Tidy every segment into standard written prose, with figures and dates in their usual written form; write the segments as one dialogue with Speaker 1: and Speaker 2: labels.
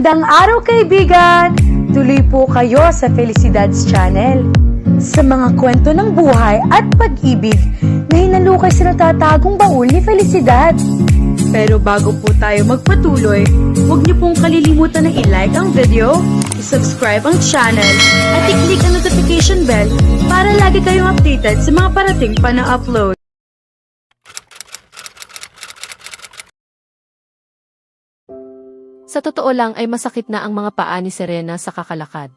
Speaker 1: Magandang araw kaibigan! Tuloy po kayo sa Felicidad's Channel. Sa mga kwento ng buhay at pag-ibig na hinalukay sa natatagong baul ni Felicidad. Pero bago po tayo magpatuloy, huwag niyo pong kalilimutan na i-like ang video, i-subscribe ang channel, at i-click ang notification bell para lagi kayong updated sa mga parating pa na upload.
Speaker 2: Sa totoo lang ay masakit na ang mga paa ni Serena sa kakalakad.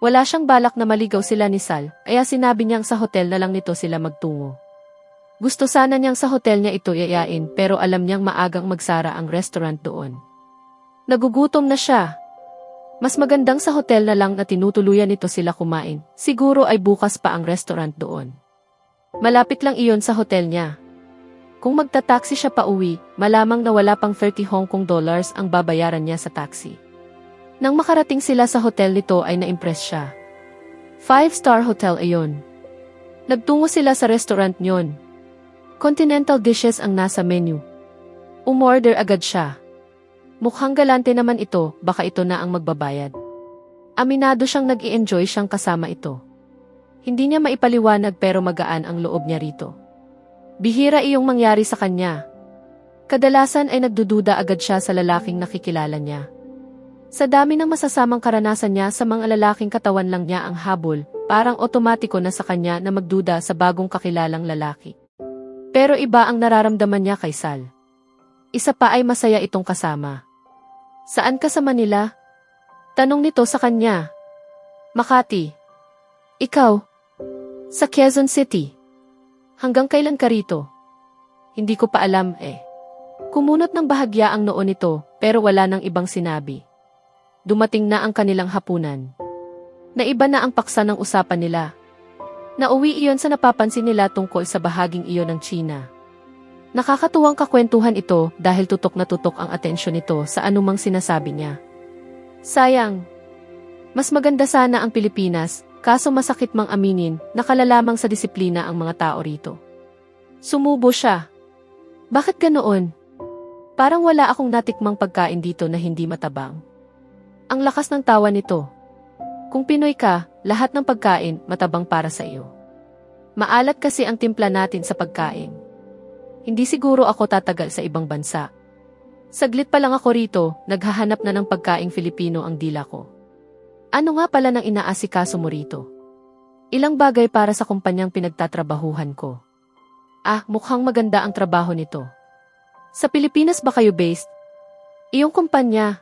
Speaker 2: Wala siyang balak na maligaw sila ni Sal, kaya sinabi niyang sa hotel na lang nito sila magtungo. Gusto sana niyang sa hotel niya ito yayain pero alam niyang maagang magsara ang restaurant doon. Nagugutom na siya. Mas magandang sa hotel na lang na tinutuluyan nito sila kumain, siguro ay bukas pa ang restaurant doon. Malapit lang iyon sa hotel niya. Kung magta-taxi siya pa uwi, malamang na wala pang 30 Hong Kong dollars ang babayaran niya sa taxi. Nang makarating sila sa hotel nito ay na-impress siya. 5-star hotel ayon. Nagtungo sila sa restaurant niyon. Continental dishes ang nasa menu. Umorder agad siya. Mukhang galante naman ito, baka ito na ang magbabayad. Aminado siyang nag-i-enjoy siyang kasama ito. Hindi niya maipaliwanag pero magaan ang loob niya rito. Bihira iyong mangyari sa kanya. Kadalasan ay nagdududa agad siya sa lalaking nakikilala niya. Sa dami ng masasamang karanasan niya sa mga lalaking katawan lang niya ang habol, parang otomatiko na sa kanya na magduda sa bagong kakilalang lalaki. Pero iba ang nararamdaman niya kay Sal. Isa pa ay masaya itong kasama. Saan ka sa Manila? Tanong nito sa kanya. Makati. Ikaw? Sa Quezon City. Hanggang kailan ka rito? Hindi ko pa alam eh. Kumunot ng bahagya ang noo nito, pero wala nang ibang sinabi. Dumating na ang kanilang hapunan. Naiba na ang paksa ng usapan nila. Nauwi iyon sa napapansin nila tungkol sa bahaging iyon ng China. Nakakatuwang kakwentuhan ito dahil tutok na tutok ang atensyon nito sa anumang sinasabi niya. Sayang. Mas maganda sana ang Pilipinas. Kaso masakit mang aminin, nakalalamang sa disiplina ang mga tao rito. Sumubo siya. Bakit ganoon? Parang wala akong natikmang pagkain dito na hindi matabang. Ang lakas ng tawa nito. Kung Pinoy ka, lahat ng pagkain matabang para sa iyo. Maalat kasi ang timpla natin sa pagkain. Hindi siguro ako tatagal sa ibang bansa. Saglit pa lang ako rito, naghahanap na ng pagkaing Filipino ang dila ko. Ano nga pala nang inaasikaso mo rito? Ilang bagay para sa kumpanyang pinagtatrabahuhan ko. Mukhang maganda ang trabaho nito. Sa Pilipinas ba kayo based? Iyong kumpanya.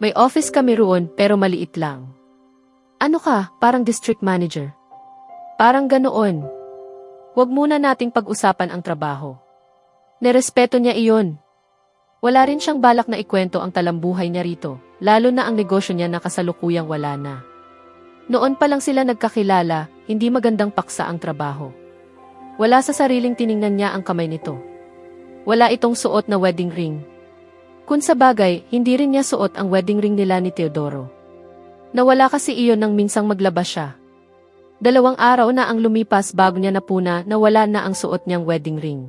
Speaker 2: May office kami roon pero maliit lang. Ano ka, parang district manager? Parang ganoon. Huwag muna nating pag-usapan ang trabaho. Nerespeto niya iyon. Wala rin siyang balak na ikwento ang talambuhay niya rito, lalo na ang negosyo niya na kasalukuyang wala na. Noon pa lang sila nagkakilala, hindi magandang paksa ang trabaho. Wala sa sariling tiningnan niya ang kamay nito. Wala itong suot na wedding ring. Kung sa bagay, hindi rin niya suot ang wedding ring nila ni Teodoro. Nawala kasi iyon nang minsang maglabas siya. 2 araw na ang lumipas bago niya napuna na wala na ang suot niyang wedding ring.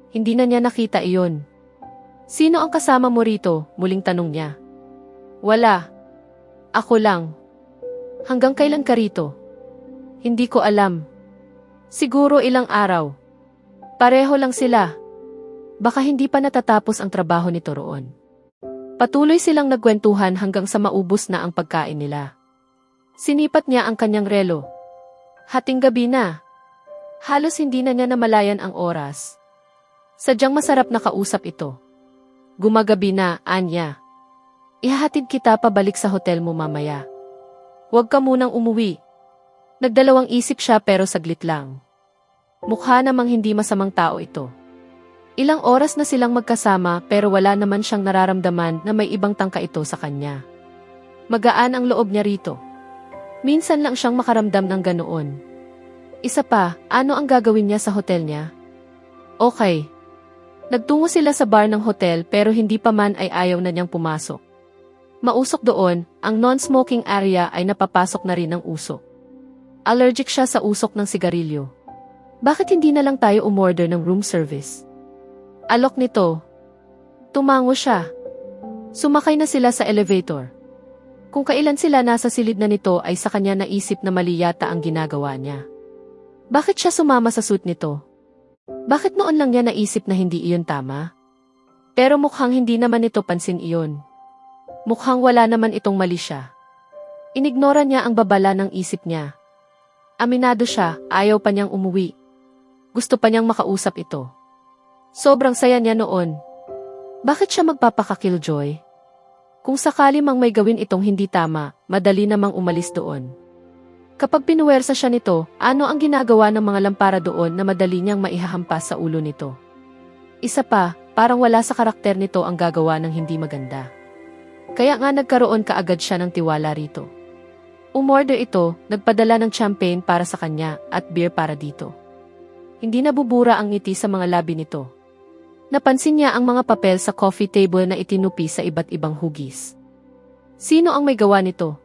Speaker 2: Hindi na niya nakita iyon. Sino ang kasama mo rito? Muling tanong niya. Wala. Ako lang. Hanggang kailan ka rito? Hindi ko alam. Siguro ilang araw. Pareho lang sila. Baka hindi pa natatapos ang trabaho nito roon. Patuloy silang nagkwentuhan hanggang sa maubos na ang pagkain nila. Sinipat niya ang kanyang relo. Hating gabi na. Halos hindi na niya namalayan ang oras. Sadyang masarap na kausap ito. Gumagabi na, Anya. Ihahatid kita pabalik sa hotel mo mamaya. Huwag ka munang umuwi. Nagdalawang isip siya pero saglit lang. Mukha namang hindi masamang tao ito. Ilang oras na silang magkasama pero wala naman siyang nararamdaman na may ibang tangka ito sa kanya. Magaan ang loob niya rito. Minsan lang siyang makaramdam ng ganoon. Isa pa, ano ang gagawin niya sa hotel niya? Okay. Nagtungo sila sa bar ng hotel pero hindi pa man ay ayaw na niyang pumasok. Mausok doon, ang non-smoking area ay napapasok na rin ng usok. Allergic siya sa usok ng sigarilyo. Bakit hindi na lang tayo umorder ng room service? Alok nito. Tumango siya. Sumakay na sila sa elevator. Kung kailan sila nasa silid na nito ay sa kanya naisip na mali yata ang ginagawa niya. Bakit siya sumama sa suit nito? Bakit noon lang niya naisip na hindi iyon tama? Pero mukhang hindi naman ito pansin iyon. Mukhang wala naman itong mali siya. Inignora niya ang babala ng isip niya. Aminado siya, ayaw pa niyang umuwi. Gusto pa niyang makausap ito. Sobrang saya niya noon. Bakit siya magpapaka-killjoy? Kung sakali mang may gawin itong hindi tama, madali namang umalis doon. Kapag pinuwersa siya nito, ano ang ginagawa ng mga lampara doon na madali niyang maihahampas sa ulo nito? Isa pa, parang wala sa karakter nito ang gagawa ng hindi maganda. Kaya nga nagkaroon kaagad siya ng tiwala rito. Umorder ito, nagpadala ng champagne para sa kanya at beer para dito. Hindi nabubura ang ngiti sa mga labi nito. Napansin niya ang mga papel sa coffee table na itinupi sa iba't ibang hugis. Sino ang may gawa nito?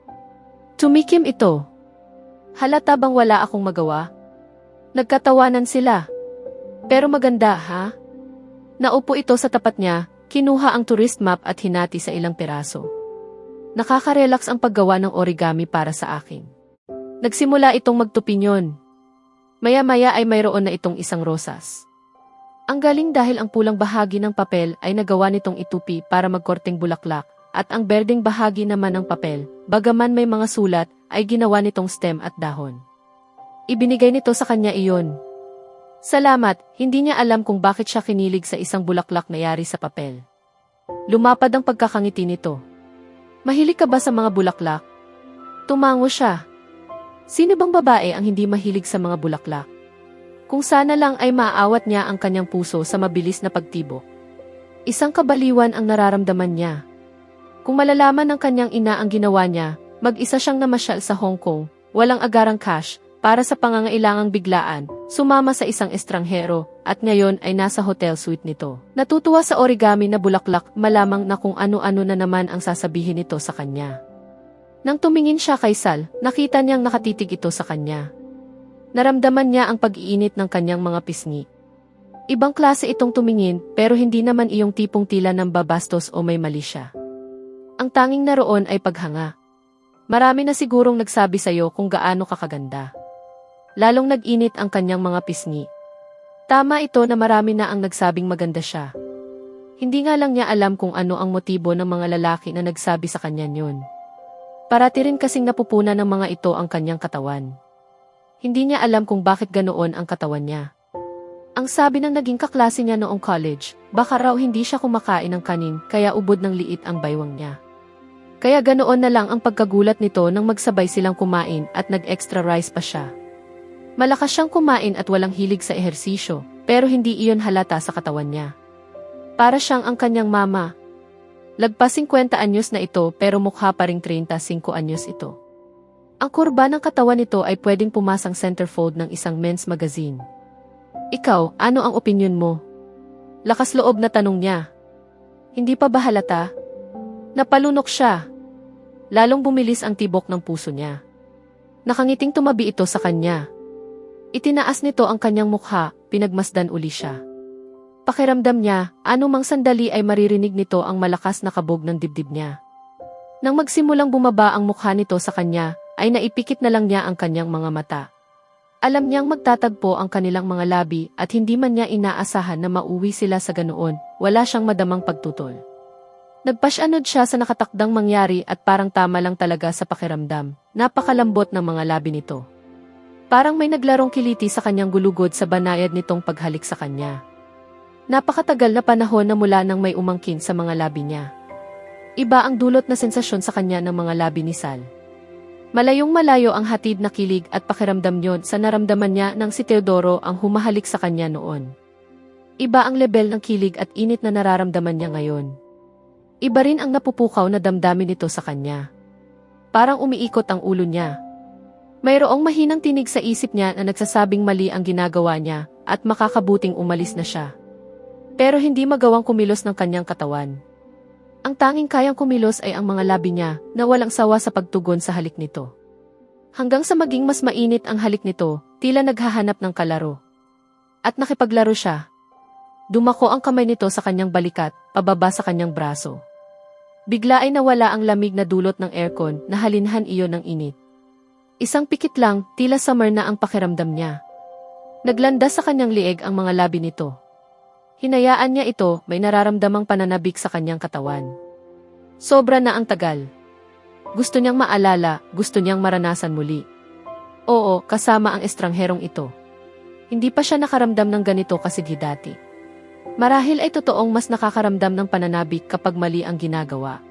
Speaker 2: Tumikim ito. Halata bang wala akong magawa? Nagkatawanan sila. Pero maganda, ha? Naupo ito sa tapat niya, kinuha ang tourist map at hinati sa ilang piraso. Nakaka-relax ang paggawa ng origami para sa akin. Nagsimula itong magtupinyon. Maya-maya ay mayroon na itong isang rosas. Ang galing dahil ang pulang bahagi ng papel ay nagawa nitong itupi para magkorteng bulaklak, at ang berdeng bahagi naman ng papel, bagaman may mga sulat, ay ginawa nitong stem at dahon. Ibinigay nito sa kanya iyon. Salamat, hindi niya alam kung bakit siya kinilig sa isang bulaklak na yari sa papel. Lumapad ang pagkakangiti nito. Mahilig ka ba sa mga bulaklak? Tumango siya. Sino bang babae ang hindi mahilig sa mga bulaklak? Kung sana lang ay maaawat niya ang kanyang puso sa mabilis na pagtibok. Isang kabaliwan ang nararamdaman niya. Kung malalaman ng kanyang ina ang ginawa niya, mag-isa siyang namasyal sa Hong Kong, walang agarang cash, para sa pangangailangang biglaan, sumama sa isang estranghero, at ngayon ay nasa hotel suite nito. Natutuwa sa origami na bulaklak, malamang na kung ano-ano na naman ang sasabihin nito sa kanya. Nang tumingin siya kay Sal, nakita niyang nakatitig ito sa kanya. Naramdaman niya ang pag-iinit ng kanyang mga pisngi. Ibang klase itong tumingin, pero hindi naman iyong tipong tila ng babastos o may mali siya. Ang tanging naroon ay paghanga. Marami na sigurong nagsabi sa'yo kung gaano kakaganda. Lalong nag-init ang kanyang mga pisngi. Tama ito na marami na ang nagsabing maganda siya. Hindi nga lang niya alam kung ano ang motibo ng mga lalaki na nagsabi sa kanya yun. Parati rin kasing napupunan ng mga ito ang kanyang katawan. Hindi niya alam kung bakit ganoon ang katawan niya. Ang sabi ng naging kaklase niya noong college, baka raw hindi siya kumakain ng kanin kaya ubod ng liit ang baywang niya. Kaya ganoon na lang ang pagkagulat nito nang magsabay silang kumain at nag-extra rice pa siya. Malakas siyang kumain at walang hilig sa ehersisyo, pero hindi iyon halata sa katawan niya. Para siyang ang kanyang mama. Lagpas 50 anyos na ito pero mukha pa ring 35 anyos ito. Ang kurba ng katawan nito ay pwedeng pumasang centerfold ng isang men's magazine. Ikaw, ano ang opinyon mo? Lakas loob na tanong niya. Hindi pa ba halata? Napalunok siya. Lalong bumilis ang tibok ng puso niya. Nakangiting tumabi ito sa kanya. Itinaas nito ang kanyang mukha, pinagmasdan uli siya. Pakiramdam niya, anumang sandali ay maririnig nito ang malakas na kabog ng dibdib niya. Nang magsimulang bumaba ang mukha nito sa kanya, ay naipikit na lang niya ang kanyang mga mata. Alam niyang magtatagpo ang kanilang mga labi at hindi man niya inaasahan na mauwi sila sa ganoon, wala siyang madamang pagtutol. Nagpasyanod siya sa nakatakdang mangyari at parang tama lang talaga sa pakiramdam, napakalambot ng mga labi nito. Parang may naglarong kiliti sa kanyang gulugod sa banayad nitong paghalik sa kanya. Napakatagal na panahon na mula nang may umangkin sa mga labi niya. Iba ang dulot na sensasyon sa kanya ng mga labi ni Sal. Malayong malayo ang hatid na kilig at pakiramdam yon sa naramdaman niya nang si Teodoro ang humahalik sa kanya noon. Iba ang lebel ng kilig at init na nararamdaman niya ngayon. Iba rin ang napupukaw na damdamin nito sa kanya. Parang umiikot ang ulo niya. Mayroong mahinang tinig sa isip niya na nagsasabing mali ang ginagawa niya at makakabuting umalis na siya. Pero hindi magawang kumilos ng kanyang katawan. Ang tanging kayang kumilos ay ang mga labi niya na walang sawa sa pagtugon sa halik nito. Hanggang sa maging mas mainit ang halik nito, tila naghahanap ng kalaro. At nakipaglaro siya. Dumako ang kamay nito sa kanyang balikat, pababa sa kanyang braso. Bigla ay nawala ang lamig na dulot ng aircon na halinhan iyon ng init. Isang pikit lang, tila summer na ang pakiramdam niya. Naglandas sa kanyang lieg ang mga labi nito. Hinayaan niya ito, may nararamdamang pananabik sa kanyang katawan. Sobra na ang tagal. Gusto niyang maalala, gusto niyang maranasan muli. Oo, kasama ang estrangherong ito. Hindi pa siya nakaramdam ng ganito kasigi dati. Marahil ay totoong mas nakakaramdam ng pananabik kapag mali ang ginagawa.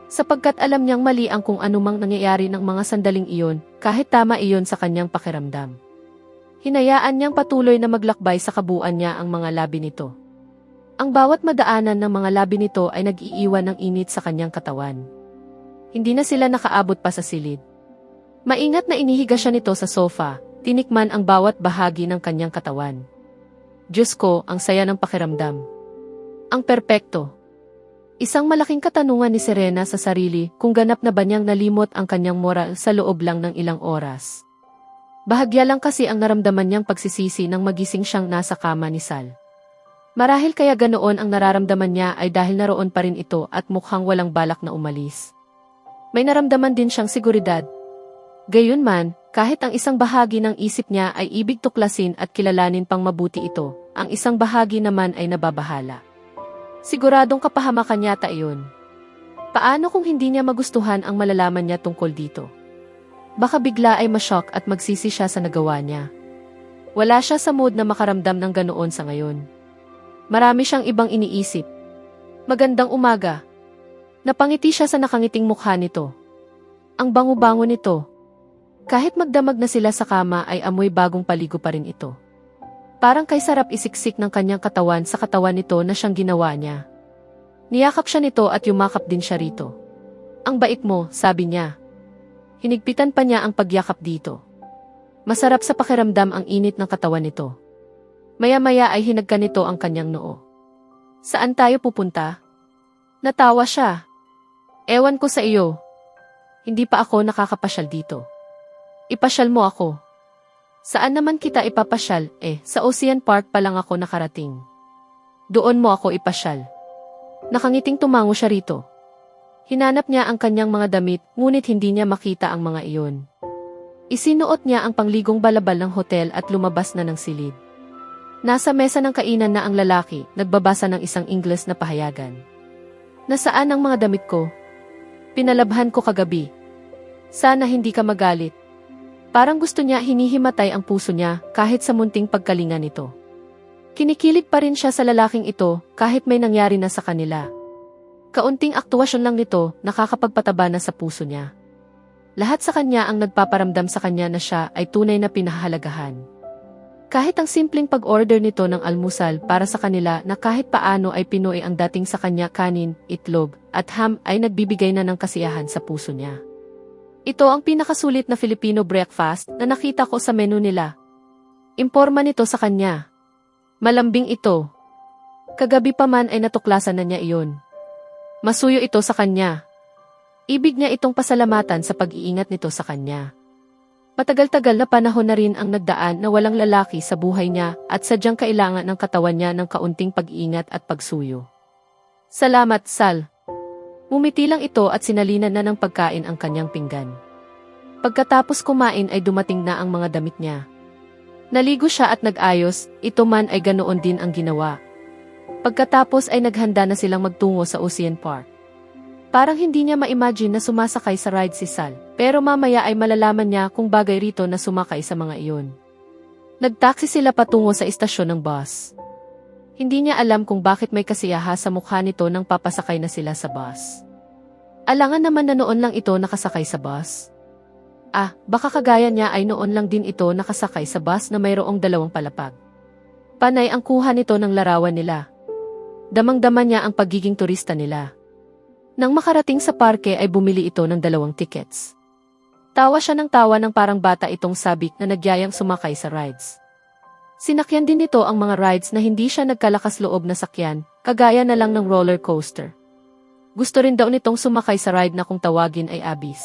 Speaker 2: Sapagkat alam niyang mali ang kung anumang nangyayari ng mga sandaling iyon, kahit tama iyon sa kanyang pakiramdam. Hinayaan niyang patuloy na maglakbay sa kabuuan niya ang mga labi nito. Ang bawat madaanan ng mga labi nito ay nag-iiwan ng init sa kanyang katawan. Hindi na sila nakaabot pa sa silid. Maingat na inihiga siya nito sa sofa, tinikman ang bawat bahagi ng kanyang katawan. Diyos ko, ang saya ng pakiramdam. Ang perpekto. Isang malaking katanungan ni Serena sa sarili kung ganap na ba niyang nalimot ang kanyang moral sa loob lang ng ilang oras. Bahagya lang kasi ang naramdaman niyang pagsisisi nang magising siyang nasa kama ni Sal. Marahil kaya ganoon ang nararamdaman niya ay dahil naroon pa rin ito at mukhang walang balak na umalis. May naramdaman din siyang seguridad. Gayunman, kahit ang isang bahagi ng isip niya ay ibig tuklasin at kilalanin pang mabuti ito, ang isang bahagi naman ay nababahala. Siguradong kapahamakan yata iyon. Paano kung hindi niya magustuhan ang malalaman niya tungkol dito? Baka bigla ay ma-shock at magsisi siya sa nagawa niya. Wala siya sa mood na makaramdam ng ganoon sa ngayon. Marami siyang ibang iniisip. Magandang umaga. Napangiti siya sa nakangiting mukha nito. Ang bango-bango nito. Kahit magdamag na sila sa kama ay amoy bagong paligo pa rin ito. Parang kay sarap isiksik ng kanyang katawan sa katawan nito na siyang ginawa niya. Niyakap siya nito at yumakap din siya rito. Ang bait mo, sabi niya. Hinigpitan pa niya ang pagyakap dito. Masarap sa pakiramdam ang init ng katawan nito. Maya-maya ay hinagka nito ang kanyang noo. Saan tayo pupunta? Natawa siya. Ewan ko sa iyo. Hindi pa ako nakakapasyal dito. Ipasyal mo ako. Saan naman kita ipapasyal? Sa Ocean Park pa lang ako nakarating. Doon mo ako ipasyal. Nakangiting tumango siya rito. Hinanap niya ang kanyang mga damit, ngunit hindi niya makita ang mga iyon. Isinuot niya ang pangligong balabal ng hotel at lumabas na ng silid. Nasa mesa ng kainan na ang lalaki, nagbabasa ng isang Ingles na pahayagan. Nasaan ang mga damit ko? Pinalabhan ko kagabi. Sana hindi ka magalit. Parang gusto niya hinihimatay ang puso niya kahit sa munting pagkalinga nito. Kinikilig pa rin siya sa lalaking ito kahit may nangyari na sa kanila. Kaunting aktuasyon lang nito nakakapagpataba na sa puso niya. Lahat sa kanya ang nagpaparamdam sa kanya na siya ay tunay na pinahahalagahan. Kahit ang simpleng pag-order nito ng almusal para sa kanila na kahit paano ay Pinoy ang dating sa kanya kanin, itlog, at ham ay nagbibigay na ng kasiyahan sa puso niya. Ito ang pinakasulit na Filipino breakfast na nakita ko sa menu nila. Imporma nito sa kanya. Malambing ito. Kagabi pa man ay natuklasan na niya iyon. Masuyo ito sa kanya. Ibig niya itong pasalamatan sa pag-iingat nito sa kanya. Matagal-tagal na panahon na rin ang nagdaan na walang lalaki sa buhay niya at sadyang kailangan ng katawan niya ng kaunting pag-iingat at pagsuyo. Salamat, Sal. Mumiti lang ito at sinalinan na ng pagkain ang kanyang pinggan. Pagkatapos kumain ay dumating na ang mga damit niya. Naligo siya at nag-ayos, ito man ay ganoon din ang ginawa. Pagkatapos ay naghanda na silang magtungo sa Ocean Park. Parang hindi niya ma-imagine na sumasakay sa ride si Sal, pero mamaya ay malalaman niya kung bagay rito na sumakay sa mga iyon. Nagtaksi sila patungo sa istasyon ng bus. Hindi niya alam kung bakit may kasiyaha sa mukha nito nang papasakay na sila sa bus. Alangan naman na noon lang ito nakasakay sa bus. Baka kagaya niya ay noon lang din ito nakasakay sa bus na mayroong dalawang palapag. Panay ang kuha nito ng larawan nila. Damang-dama niya ang pagiging turista nila. Nang makarating sa parke ay bumili ito ng 2 tickets. Tawa siya ng tawa ng parang bata itong sabik na nagyayang sumakay sa rides. Sinakyan din nito ang mga rides na hindi siya nagkalakas loob na sakyan, kagaya na lang ng roller coaster. Gusto rin daw nitong sumakay sa ride na kung tawagin ay Abyss.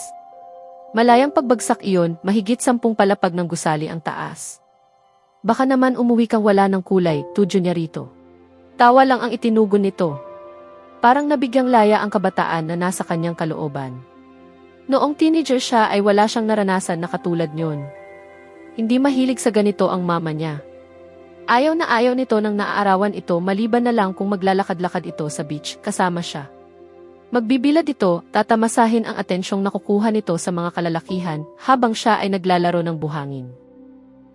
Speaker 2: Malayang pagbagsak iyon, mahigit 10 palapag ng gusali ang taas. Baka naman umuwi kang wala ng kulay, tudyo niya rito. Tawa lang ang itinugon nito. Parang nabigyang laya ang kabataan na nasa kanyang kalooban. Noong teenager siya ay wala siyang naranasan na katulad niyon. Hindi mahilig sa ganito ang mama niya. Ayaw na ayaw nito nang naaarawan ito maliban na lang kung maglalakad-lakad ito sa beach kasama siya. Magbibilad ito, tatamasahin ang atensyong nakukuha nito sa mga kalalakihan habang siya ay naglalaro ng buhangin.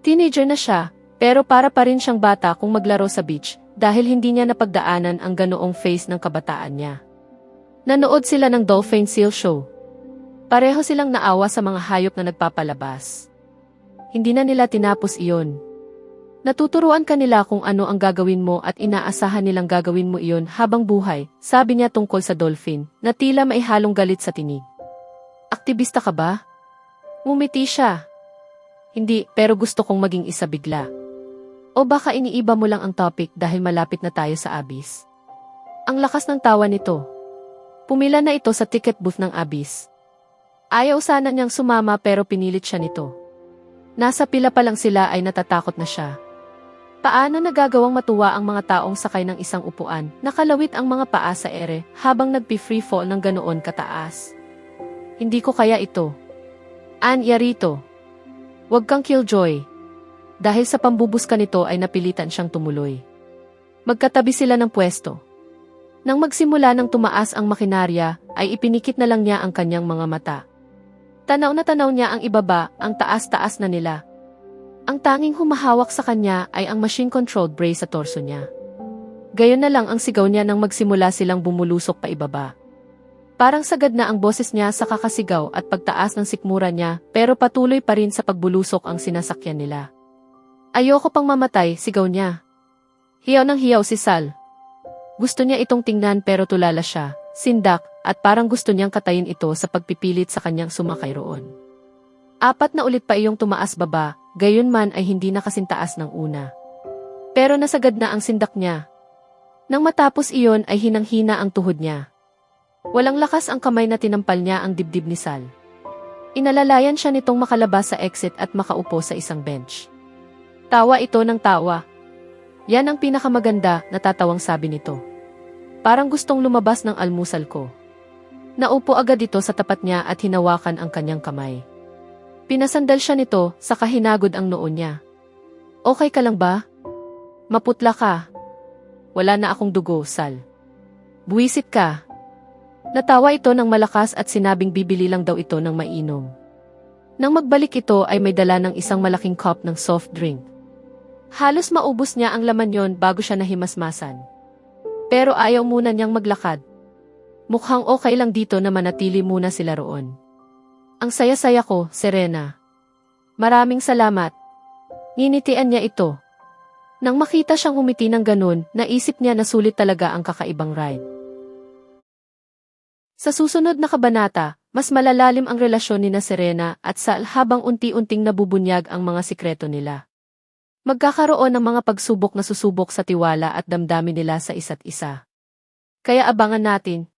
Speaker 2: Teenager na siya, pero para pa rin siyang bata kung maglaro sa beach dahil hindi niya napagdaanan ang ganoong phase ng kabataan niya. Nanood sila ng dolphin seal show. Pareho silang naawa sa mga hayop na nagpapalabas. Hindi na nila tinapos iyon. Natuturuan ka nila kung ano ang gagawin mo at inaasahan nilang gagawin mo iyon habang buhay, sabi niya tungkol sa dolphin, na tila may halong galit sa tinig. Aktivista ka ba? Ngumiti siya. Hindi, pero gusto kong maging isa bigla. O baka iniiba mo lang ang topic dahil malapit na tayo sa Abyss. Ang lakas ng tawa nito. Pumila na ito sa ticket booth ng Abyss. Ayaw sana niyang sumama pero pinilit siya nito. Nasa pila pa lang sila ay natatakot na siya. Paano nagagawang matuwa ang mga taong sakay ng isang upuan, nakalawit ang mga paa sa ere habang nagpi-free fall ng ganoon kataas? Hindi ko kaya ito. Yarito. Huwag kang killjoy. Dahil sa pambubuskan nito ay napilitan siyang tumuloy. Magkatabi sila ng pwesto. Nang magsimula ng tumaas ang makinarya, ay ipinikit na lang niya ang kanyang mga mata. Tanaw na tanaw niya ang ibaba, ang taas-taas na nila. Ang tanging humahawak sa kanya ay ang machine-controlled brace sa torso niya. Gayon na lang ang sigaw niya nang magsimula silang bumulusok pa ibaba. Parang sagad na ang boses niya sa kakasigaw at pagtaas ng sikmura niya pero patuloy pa rin sa pagbulusok ang sinasakyan nila. Ayoko pang mamatay, sigaw niya. Hiyaw ng hiyaw si Sal. Gusto niya itong tingnan pero tulala siya, sindak, at parang gusto niyang katayin ito sa pagpipilit sa kanyang sumakay roon. 4 na ulit pa iyong tumaas baba, gayon man ay hindi nakasintaas ng una. Pero nasagad na ang sindak niya. Nang matapos iyon ay hinang-hina ang tuhod niya. Walang lakas ang kamay na tinampal niya ang dibdib ni Sal. Inalalayan siya nitong makalabas sa exit at makaupo sa isang bench. Tawa ito ng tawa. Yan ang pinakamaganda, natatawang sabi nito. Parang gustong lumabas ng almusal ko. Naupo agad ito sa tapat niya at hinawakan ang kanyang kamay. Pinasandal siya nito, saka hinagod ang noo niya. Okay ka lang ba? Maputla ka. Wala na akong dugo, Sal. Buwisit ka. Natawa ito ng malakas at sinabing bibili lang daw ito ng mainom. Nang magbalik ito ay may dala ng isang malaking cup ng soft drink. Halos maubos niya ang laman yon bago siya nahimasmasan. Pero ayaw muna niyang maglakad. Mukhang okay lang dito na manatili muna sila roon. Ang saya-saya ko, Serena. Maraming salamat. Nginitian niya ito. Nang makita siyang umiti ng ganun, naisip niya na sulit talaga ang kakaibang ride. Sa susunod na kabanata, mas malalalim ang relasyon ni na Serena at Sal habang unti-unting nabubunyag ang mga sikreto nila. Magkakaroon ng mga pagsubok na susubok sa tiwala at damdamin nila sa isa't isa. Kaya abangan natin,